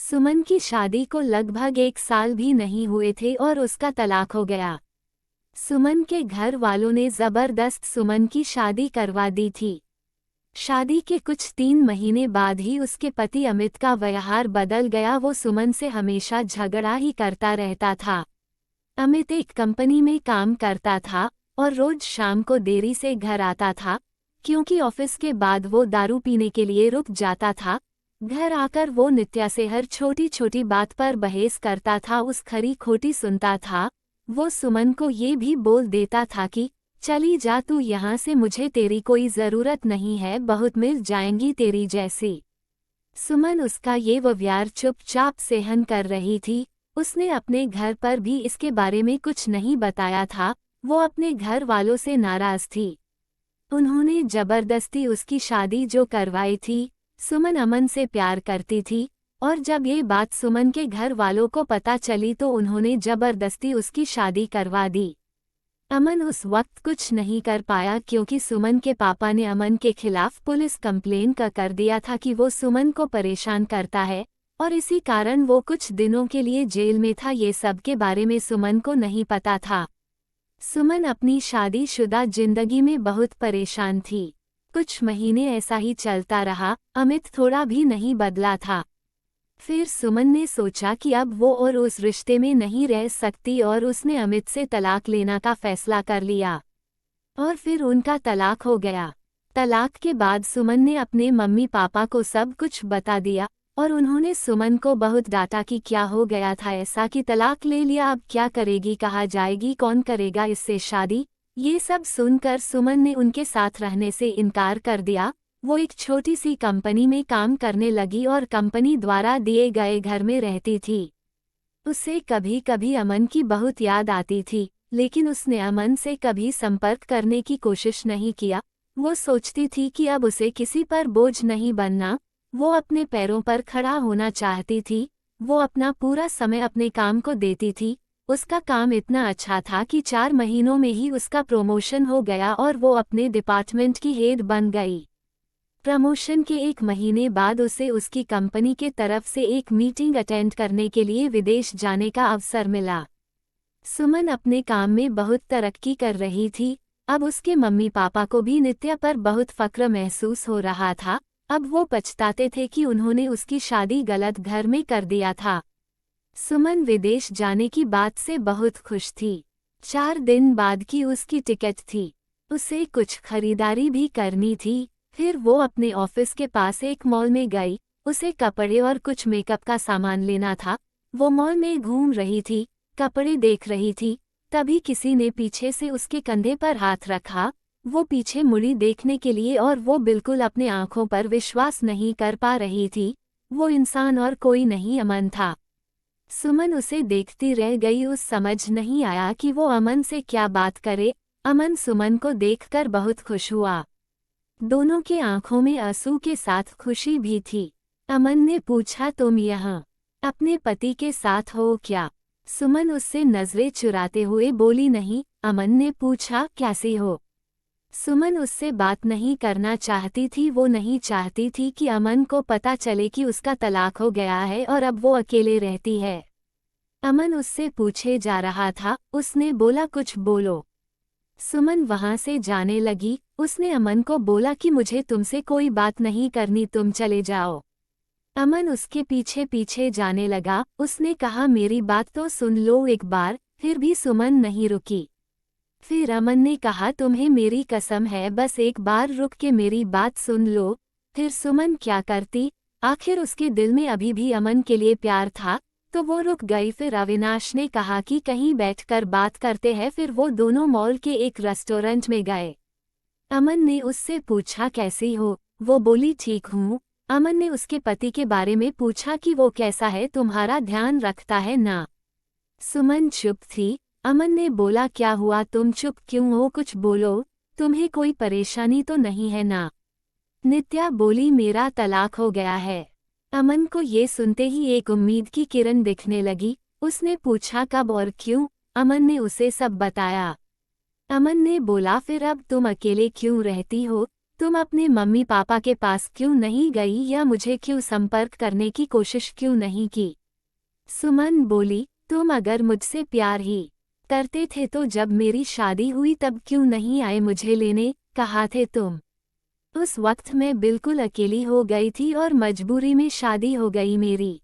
सुमन की शादी को लगभग 1 साल भी नहीं हुए थे और उसका तलाक हो गया। सुमन के घर वालों ने जबरदस्त सुमन की शादी करवा दी थी। शादी के कुछ 3 महीने बाद ही उसके पति अमित का व्यवहार बदल गया। वो सुमन से हमेशा झगड़ा ही करता रहता था। अमित एक कंपनी में काम करता था और रोज शाम को देरी से घर आता था, क्योंकि ऑफिस के बाद वो दारू पीने के लिए रुक जाता था। घर आकर वो नित्या से हर छोटी छोटी बात पर बहस करता था, उस खरी खोटी सुनता था। वो सुमन को ये भी बोल देता था कि चली जा तू यहाँ से, मुझे तेरी कोई ज़रूरत नहीं है, बहुत मिल जाएंगी तेरी जैसी। सुमन उसका ये व्यवहार चुपचाप सहन कर रही थी। उसने अपने घर पर भी इसके बारे में कुछ नहीं बताया था। वो अपने घर वालों से नाराज थी। उन्होंने जबरदस्ती उसकी शादी जो करवाई थी। सुमन अमन से प्यार करती थी और जब ये बात सुमन के घर वालों को पता चली तो उन्होंने जबरदस्ती उसकी शादी करवा दी। अमन उस वक्त कुछ नहीं कर पाया, क्योंकि सुमन के पापा ने अमन के खिलाफ पुलिस कंप्लेन कर दिया था कि वो सुमन को परेशान करता है और इसी कारण वो कुछ दिनों के लिए जेल में था। ये सब के बारे में सुमन को नहीं पता था। सुमन अपनी शादीशुदा जिंदगी में बहुत परेशान थी। कुछ महीने ऐसा ही चलता रहा। अमित थोड़ा भी नहीं बदला था। फिर सुमन ने सोचा कि अब वो और उस रिश्ते में नहीं रह सकती और उसने अमित से तलाक लेना का फैसला कर लिया और फिर उनका तलाक हो गया। तलाक के बाद सुमन ने अपने मम्मी पापा को सब कुछ बता दिया और उन्होंने सुमन को बहुत डांटा कि क्या हो गया था ऐसा कि तलाक ले लिया, अब क्या करेगी, कहाँ जाएगी, कौन करेगा इससे शादी। ये सब सुनकर सुमन ने उनके साथ रहने से इनकार कर दिया। वो एक छोटी सी कंपनी में काम करने लगी और कंपनी द्वारा दिए गए घर में रहती थी। उसे कभी कभी अमन की बहुत याद आती थी, लेकिन उसने अमन से कभी संपर्क करने की कोशिश नहीं किया। वो सोचती थी कि अब उसे किसी पर बोझ नहीं बनना। वो अपने पैरों पर खड़ा होना चाहती थी। वो अपना पूरा समय अपने काम को देती थी। उसका काम इतना अच्छा था कि 4 महीनों में ही उसका प्रमोशन हो गया और वो अपने डिपार्टमेंट की हेड बन गई। प्रमोशन के 1 महीने बाद उसे उसकी कंपनी के तरफ से एक मीटिंग अटेंड करने के लिए विदेश जाने का अवसर मिला। सुमन अपने काम में बहुत तरक्की कर रही थी। अब उसके मम्मी पापा को भी नित्या पर बहुत फक्र महसूस हो रहा था। अब वो पछताते थे कि उन्होंने उसकी शादी गलत घर में कर दिया था। सुमन विदेश जाने की बात से बहुत खुश थी। 4 दिन बाद की उसकी टिकट थी। उसे कुछ खरीदारी भी करनी थी। फिर वो अपने ऑफिस के पास एक मॉल में गई। उसे कपड़े और कुछ मेकअप का सामान लेना था। वो मॉल में घूम रही थी, कपड़े देख रही थी, तभी किसी ने पीछे से उसके कंधे पर हाथ रखा। वो पीछे मुड़ी देखने के लिए और वो बिल्कुल अपने आंखों पर विश्वास नहीं कर पा रही थी। वो इंसान और कोई नहीं, अमन था। सुमन उसे देखती रह गई। उस समझ नहीं आया कि वो अमन से क्या बात करे। अमन सुमन को देखकर बहुत खुश हुआ। दोनों के आंखों में आंसू के साथ खुशी भी थी। अमन ने पूछा, तुम यहाँ अपने पति के साथ हो क्या? सुमन उससे नजरें चुराते हुए बोली, नहीं। अमन ने पूछा, कैसी हो? सुमन उससे बात नहीं करना चाहती थी। वो नहीं चाहती थी कि अमन को पता चले कि उसका तलाक हो गया है और अब वो अकेले रहती है। अमन उससे पूछे जा रहा था। उसने बोला, कुछ बोलो। सुमन वहां से जाने लगी। उसने अमन को बोला कि मुझे तुमसे कोई बात नहीं करनी, तुम चले जाओ। अमन उसके पीछे पीछे जाने लगा। उसने कहा, मेरी बात तो सुन लो एक बार। फिर भी सुमन नहीं रुकी। फिर अमन ने कहा, तुम्हें मेरी कसम है, बस एक बार रुक के मेरी बात सुन लो। फिर सुमन क्या करती, आखिर उसके दिल में अभी भी अमन के लिए प्यार था, तो वो रुक गई। फिर अविनाश ने कहा कि कहीं बैठकर बात करते हैं। फिर वो दोनों मॉल के एक रेस्टोरेंट में गए। अमन ने उससे पूछा, कैसी हो? वो बोली, ठीक हूँ। अमन ने उसके पति के बारे में पूछा कि वो कैसा है, तुम्हारा ध्यान रखता है ना? सुमन चुप थी। अमन ने बोला, क्या हुआ, तुम चुप क्यों हो, कुछ बोलो, तुम्हें कोई परेशानी तो नहीं है ना? नित्या बोली, मेरा तलाक हो गया है। अमन को ये सुनते ही एक उम्मीद की किरण दिखने लगी। उसने पूछा, कब और क्यों? अमन ने उसे सब बताया। अमन ने बोला, फिर अब तुम अकेले क्यों रहती हो? तुम अपने मम्मी पापा के पास क्यों नहीं गई या मुझे क्यों संपर्क करने की कोशिश क्यों नहीं की? सुमन बोली, तुम अगर मुझसे प्यार ही करते थे तो जब मेरी शादी हुई तब क्यों नहीं आए मुझे लेने, कहा थे तुम। उस वक्त मैं बिल्कुल अकेली हो गई थी और मजबूरी में शादी हो गई मेरी।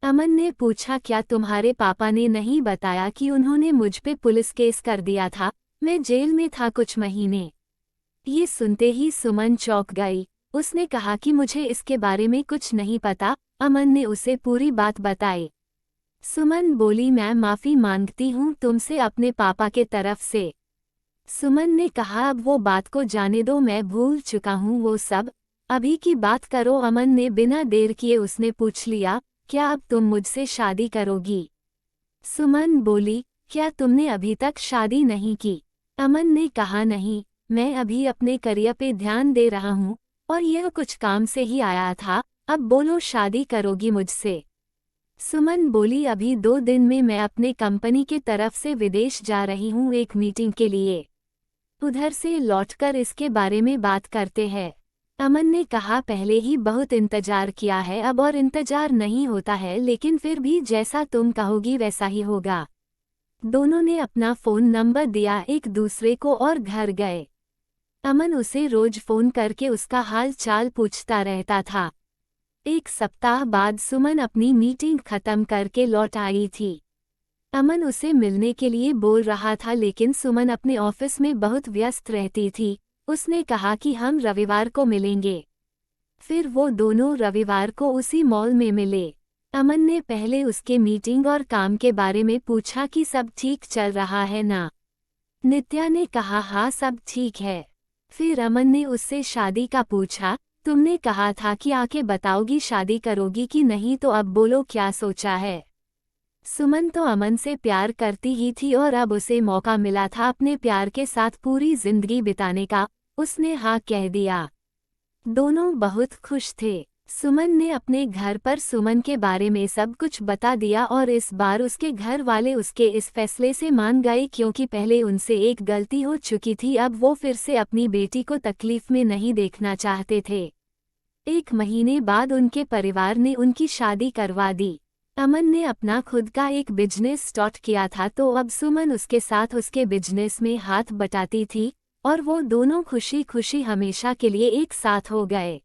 अमन ने पूछा, क्या तुम्हारे पापा ने नहीं बताया कि उन्होंने मुझ पे पुलिस केस कर दिया था? मैं जेल में था कुछ महीने। ये सुनते ही सुमन चौंक गई। उसने कहा कि मुझे इसके बारे में कुछ नहीं पता। अमन ने उसे पूरी बात बताई। सुमन बोली, मैं माफ़ी मांगती हूँ तुमसे अपने पापा के तरफ से। सुमन ने कहा, अब वो बात को जाने दो, मैं भूल चुका हूँ वो सब, अभी की बात करो। अमन ने बिना देर किए उसने पूछ लिया, क्या अब तुम मुझसे शादी करोगी? सुमन बोली, क्या तुमने अभी तक शादी नहीं की? अमन ने कहा, नहीं, मैं अभी अपने करियर पे ध्यान दे रहा हूँ और यह कुछ काम से ही आया था। अब बोलो, शादी करोगी मुझसे? सुमन बोली, अभी 2 दिन में मैं अपने कंपनी की तरफ से विदेश जा रही हूँ एक मीटिंग के लिए। उधर से लौटकर इसके बारे में बात करते हैं। अमन ने कहा, पहले ही बहुत इंतजार किया है, अब और इंतजार नहीं होता है, लेकिन फिर भी जैसा तुम कहोगी वैसा ही होगा। दोनों ने अपना फ़ोन नंबर दिया एक दूसरे को और घर गए। अमन उसे रोज फ़ोन करके उसका हाल चाल पूछता रहता था। 1 सप्ताह बाद सुमन अपनी मीटिंग खत्म करके लौट आई थी। अमन उसे मिलने के लिए बोल रहा था, लेकिन सुमन अपने ऑफिस में बहुत व्यस्त रहती थी। उसने कहा कि हम रविवार को मिलेंगे। फिर वो दोनों रविवार को उसी मॉल में मिले। अमन ने पहले उसके मीटिंग और काम के बारे में पूछा कि सब ठीक चल रहा है ना। नित्या ने कहा, हाँ सब ठीक है। फिर अमन ने उससे शादी का पूछा। तुमने कहा था कि आके बताओगी शादी करोगी कि नहीं, तो अब बोलो क्या सोचा है? सुमन तो अमन से प्यार करती ही थी और अब उसे मौका मिला था अपने प्यार के साथ पूरी जिंदगी बिताने का। उसने हाँ कह दिया। दोनों बहुत खुश थे। सुमन ने अपने घर पर सुमन के बारे में सब कुछ बता दिया और इस बार उसके घर वाले उसके इस फैसले से मान गए, क्योंकि पहले उनसे एक गलती हो चुकी थी। अब वो फिर से अपनी बेटी को तकलीफ में नहीं देखना चाहते थे। 1 महीने बाद उनके परिवार ने उनकी शादी करवा दी। अमन ने अपना खुद का एक बिजनेस स्टार्ट किया था, तो अब सुमन उसके साथ उसके बिजनेस में हाथ बटाती थी और वो दोनों खुशी खुशी हमेशा के लिए एक साथ हो गए।